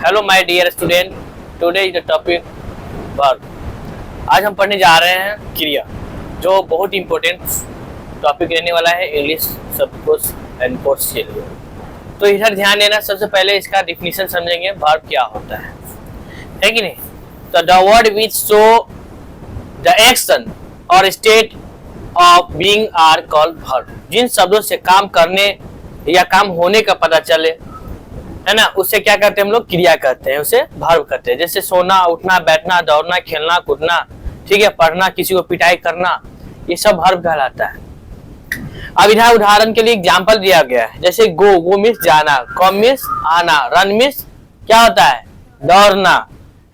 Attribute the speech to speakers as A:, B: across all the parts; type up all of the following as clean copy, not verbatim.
A: Hello my dear student, today is the topic verb. आज हम पढ़ने जा रहे हैं क्रिया, जो बहुत इंपॉर्टेंट टॉपिक रहने वाला है इंग्लिश सब कोर्स एंड कोर्स के लिए। तो इधर ध्यान देना, सबसे पहले इसका डिफिनीशन समझेंगे वर्ब क्या होता है कि नहीं। तो the word which show the action और state of being are called verb. जिन शब्दों से काम करने या काम होने का पता चले, है ना, उससे क्या करते हैं हम लोग, क्रिया कहते हैं, उसे वर्ब कहते हैं। जैसे सोना, उठना, बैठना, दौड़ना, खेलना, कूदना, ठीक है, पढ़ना, किसी को पिटाई करना, ये सब वर्ब कहलाता है। अब इधर उदाहरण के लिए एग्जांपल दिया गया है, जैसे गो मीन्स जाना, कम मीन्स आना, रन मीन्स क्या होता है, दौड़ना,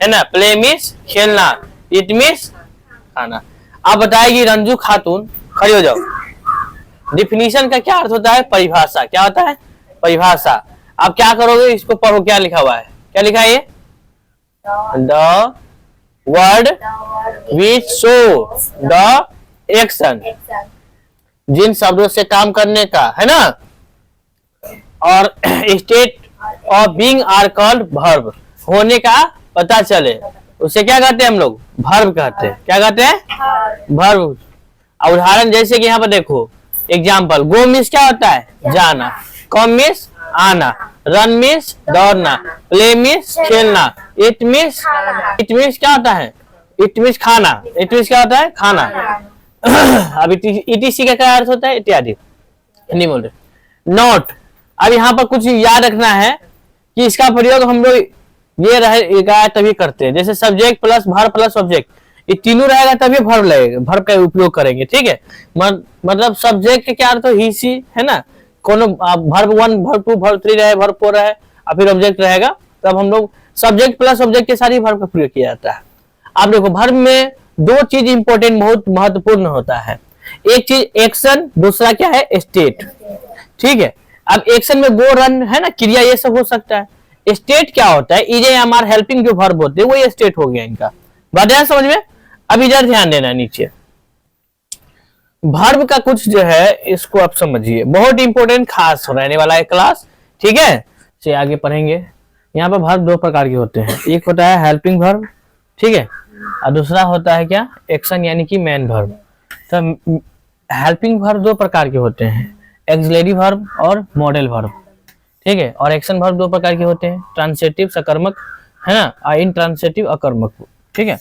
A: है ना, प्ले मीन्स खेलना, इट मीन्स खाना। अब बताएगी रंजू खातून, खड़ी हो जाओ। डिफिनीशन का क्या अर्थ होता है, परिभाषा। क्या होता है, परिभाषा। अब क्या करोगे, इसको पढ़ो, क्या लिखा हुआ है, क्या लिखा है ये, the word which show the action, जिन शब्दों से काम करने का, है ना, और state of being are called verb, होने का पता चले, उसे क्या कहते हैं हम लोग, वर्ब कहते हैं। क्या कहते हैं, वर्ब। उदाहरण जैसे कि यहाँ पर देखो एग्जाम्पल, गो मीन्स क्या होता है, जाना, कम मीन्स आना, रन मीन्स दौड़ना, प्ले मीन्स खेलना, इट मीन्स क्या होता है, इट मीन्स खाना, इट मीन्स क्या होता है, खाना। अब इटीसी का क्या अर्थ होता है, इत्यादि, नहीं बोल रहे। नोट, अब यहाँ पर कुछ याद रखना है कि इसका प्रयोग हम लोग ये रहेगा तभी करते हैं, जैसे subject plus verb plus object, ये तीनों रहेगा तभी वर्ब लगेगा, वर्ब का उपयोग करेंगे, ठीक है। मतलब सब्जेक्ट क्या अर्थ हो, ही सी, है ना, कोनो वर्ब 1 वर्ब 2 वर्ब 3 रहे, वर्ब 4 रहे, और फिर ऑब्जेक्ट रहेगा, तब हम लोग सब्जेक्ट प्लस ऑब्जेक्ट के साथ ही वर्ब का प्रयोग किया जाता है। अब देखो वर्ब में दो चीज इंपॉर्टेंट, बहुत महत्वपूर्ण होता है। एक चीज एक्शन, दूसरा क्या है, स्टेट, ठीक है। अब एक्शन में गो, रन, है ना, क्रिया, ये सब हो सकता है। स्टेट क्या होता है, इज एम आर हेल्पिंग जो वर्ब होते हैं वो ये स्टेट हो गया इनका। बात है समझ में। अब इधर ध्यान देना, नीचे वर्ब का कुछ जो है इसको आप समझिए, बहुत इंपॉर्टेंट खास रहने वाला है क्लास, ठीक है। से आगे पढ़ेंगे। यहाँ पर वर्ब दो प्रकार के होते हैं, एक होता है हेल्पिंग वर्ब, ठीक है, और दूसरा होता है क्या, एक्शन यानी कि मेन वर्ब। तो हेल्पिंग वर्ब दो प्रकार के होते हैं, एक्सिलरी वर्ब और मॉडल वर्ब, ठीक है। और एक्शन वर्ब दो प्रकार के होते हैं, ट्रांसिटिव सकर्मक, है ना, और इंट्रांसिटिव अकर्मक, ठीक है।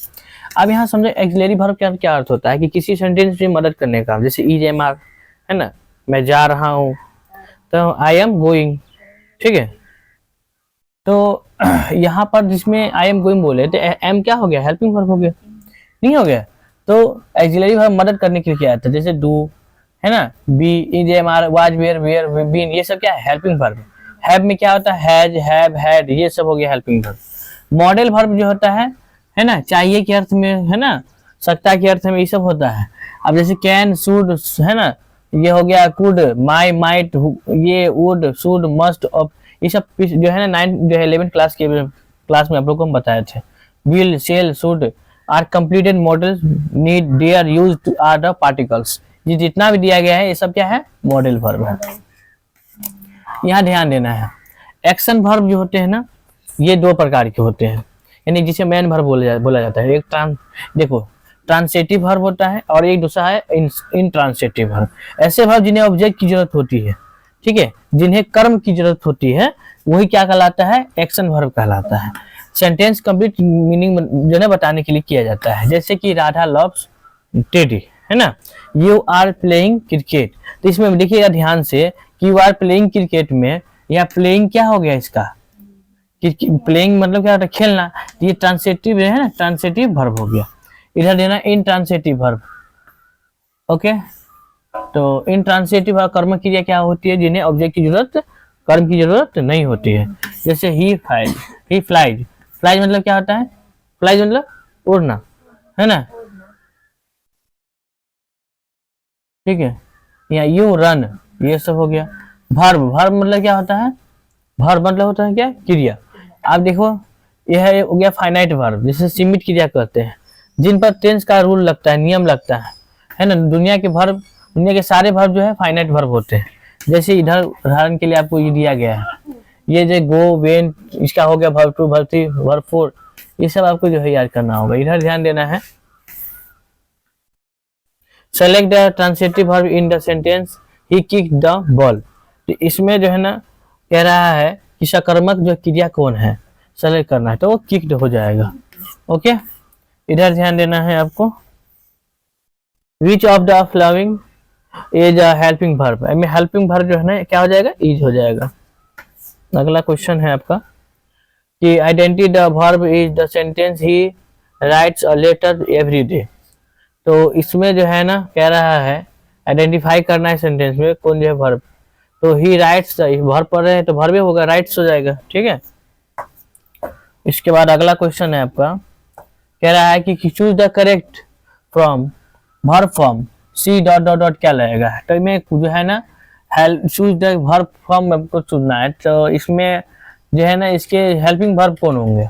A: अब यहाँ समझो एक्सिलरी वर्ब का क्या अर्थ होता है कि किसी सेंटेंस में मदद करने का, जैसे इज एम आर, है ना, मैं जा रहा हूँ, तो आई एम गोइंग, ठीक है। तो यहाँ पर जिसमें आई एम गोइंग बोले तो एम क्या हो गया, हेल्पिंग वर्ब हो गया, नहीं हो गया। तो एक्सिलरी वर्ब मदद करने के लिए क्या आता है, जैसे डू, है ना, be, is am are, was, were, been, ये सब क्या है, हेल्पिंग वर्ब। हैव में क्या होता है, हैज, हैव, हैड, ये सब हो गया हेल्पिंग वर्ब। मॉडल वर्ब जो होता है ना, चाहिए के अर्थ में, है ना, सकता के अर्थ में, ये सब होता है। अब जैसे कैन, शुड, है ना, ये हो गया कुड, माई, माइट, ये वुड, शुड, मस्ट, ये सब जो है ना 9 जो है 11 क्लास में आप लोग को हम बताए थे। Will, shall, should are completed modal, need, dare, used are the particles. ये जितना भी दिया गया है ये सब क्या है, मॉडल वर्ब है। यहाँ ध्यान देना है, एक्शन वर्ब जो होते हैं ना, ये दो प्रकार के होते हैं, यानी जिसे मेन वर्ब बोला जाता है। एक देखो ट्रांसिटिव वर्ब होता है और एक दूसरा है इंट्रांसिटिव वर्ब। ऐसे वर्ब जिन्हें ऑब्जेक्ट की जरूरत होती है, ठीक है, जिन्हें कर्म की जरूरत होती है, वही क्या कहलाता है, एक्शन वर्ब कहलाता है। सेंटेंस कंप्लीट मीनिंग जो है बताने के लिए किया जाता है, जैसे कि राधा लव्स टेडी, है ना, यू आर प्लेइंग क्रिकेट। तो इसमें देखिएगा ध्यान से कि यू आर प्लेइंग क्रिकेट में या प्लेइंग क्या हो गया, इसका प्लेइंग मतलब क्या होता है, खेलना, ये ट्रांसिटिव है ना, ट्रांसिटिव वर्ब हो गया। इधर देना इंट्रांसिटिव वर्ब, ओके। तो इंट्रांसिटिव कर्म क्रिया क्या होती है, जिन्हें ऑब्जेक्ट की जरूरत, कर्म की जरूरत नहीं होती है। जैसे ही फ्लाइज, फ्लाइज मतलब क्या होता है, फ्लाइज मतलब उड़ना, है ना, ठीक है। या यू रन, ये सब हो गया। वर्ब मतलब क्या होता है, वर्ब मतलब होता है क्या, क्रिया। आप देखो यह हो गया फाइनाइट वर्ब, जिसे सीमित क्रिया कहते हैं, जिन पर टेंस का रूल लगता है, नियम लगता है ना। दुनिया के सारे वर्ब जो है फाइनाइट वर्ब होते हैं। जैसे इधर उदाहरण के लिए आपको ये दिया गया है, ये जो गो, वेन, इसका हो गया वर्ब 2, वर्ब 3, वर्ब 4, ये सब आपको जो है याद करना होगा। इधर ध्यान देना है। Select the transitive verb in the sentence he kicked the ball. तो इसमें जो है ना कह रहा है कि सकर्मक जो क्रिया कौन है, सेलेक्ट करना है, तो वो किक्ड हो जाएगा। ओके, इधर ध्यान देना है आपको। Which of the following is a helping verb. Helping verb जो है ना क्या हो जाएगा, इज हो जाएगा। अगला क्वेश्चन है आपका कि identify the verb is the sentence he writes a letter every day. तो इसमें जो है ना कह रहा है आइडेंटिफाई करना है सेंटेंस में कौन जो है वर्ब। तो ही राइट्स, वर्ब पढ़ रहे हैं तो वर्ब होगा, राइट्स हो जाएगा। ठीक है, इसके बाद अगला क्वेश्चन है आपका, कह रहा है कि choose the correct from verb form C dot dot dot क्या लगेगा। तो इसमें जो है ना चूज द वर्ब फॉर्म आपको चुनना है। तो इसमें जो है ना इसके हेल्पिंग वर्ब कौन होंगे,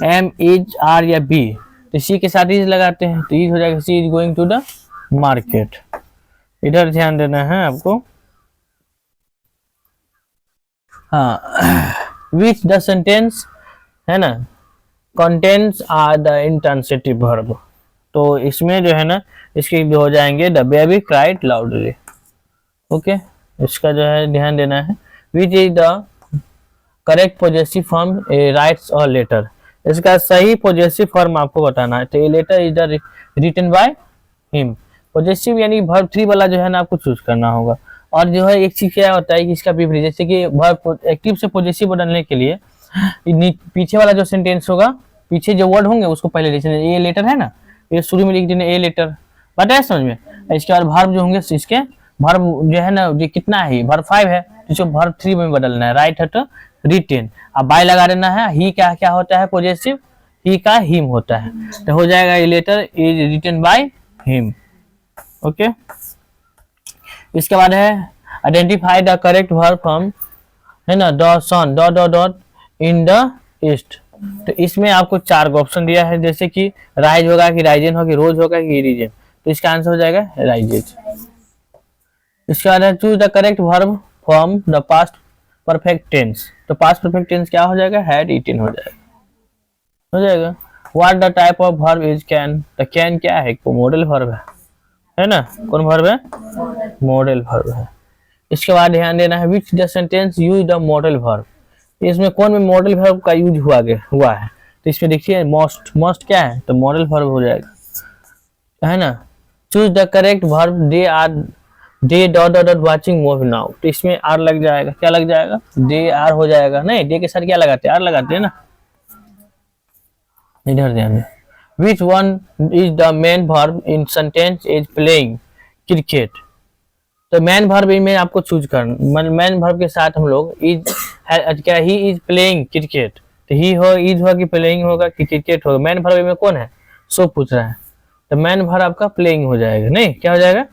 A: एम, इज, आर या बी। तो सी के साथ इज लगाते हैं तो इज हो जाएगा, she is going to the market. इधर ध्यान देना है आपको। हाँ, विच द सेंटेंस है ना contents are the intransitive verb. तो इसमें जो है ना इसके जो हो जाएंगे the baby cried loudly. Okay, इसका जो है ध्यान देना है। Which is the correct possessive form a writes और लेटर। इसका सही पॉजेसिव फॉर्म आपको बताना है। तो a letter is the written by him. Possessive यानी वर्ब 3 वाला जो है ना आपको चूज करना होगा। और जो है एक चीज क्या होता है कि इसका विपरीत, जैसे कि वर्ब एक्टिव से पॉजेसिव बदलने के लिए पीछे वाला जो सेंटेंस होगा, पीछे जो वर्ड होंगे उसको पहले लिख देना। ए लेटर है ना, ये शुरू में लिख देना ए लेटर, पता है समझ में। इसके बाद वर्ब जो होंगे इसके वर्ब जो है ना ये कितना है, वर्ब 5 है, इसको वर्ब 3 में बदलना है। राइट है तो रिटेन, अब बाय लगा देना है। ही क्या क्या होता है पॉजेसिव, ही का हिम होता है। तो हो जाएगा a letter is written by him. Okay, इसके बाद है identify the correct verb from है ना the sun dot dot dot in the east. तो इसमें आपको 4 ऑप्शन दिया है, जैसे कि राइज होगा कि राइजन होगा, रोज होगा कि रीजन। तो इसका आंसर हो जाएगा राइजेज। इसके बाद choose the correct verb from the past perfect tense. तो पास्ट परफेक्ट टेंस क्या हो जाएगा, हैड ईटन हो जाएगा। What the type of verb is can. तो कैन क्या है, मॉडल वर्ब है ना। कौन वर्ब है, मॉडल वर्ब है। इसके बाद ध्यान देना है which the sentence use the modal verb. इसमें कौन में मॉडल वर्ब का यूज हुआ है। तो इसमें देखिए मोस्ट, मोस्ट क्या है, तो मॉडल वर्ब हो जाएगा, है ना। Choose the correct verb they dot dot dot watching movie now. तो इसमें आर लग जाएगा, क्या लग जाएगा, दे आर हो जाएगा। नहीं, दे के साथ क्या लगाते हैं, आर लगाते हैं ना। इधर ध्यान, which one is the main verb in sentence is playing cricket. तो मेन वर्ब में आपको चूज करना, मेन वर्ब के साथ हम लोग इज क्या, ही इज प्लेइंग क्रिकेट। तो ही हो, इज होगा कि प्लेइंग होगा कि क्रिकेट होगा। मेन वर्ब में कौन है, सो पूछ रहा है। तो मेन वर्ब आपका प्लेइंग हो जाएगा, नहीं क्या हो जाएगा,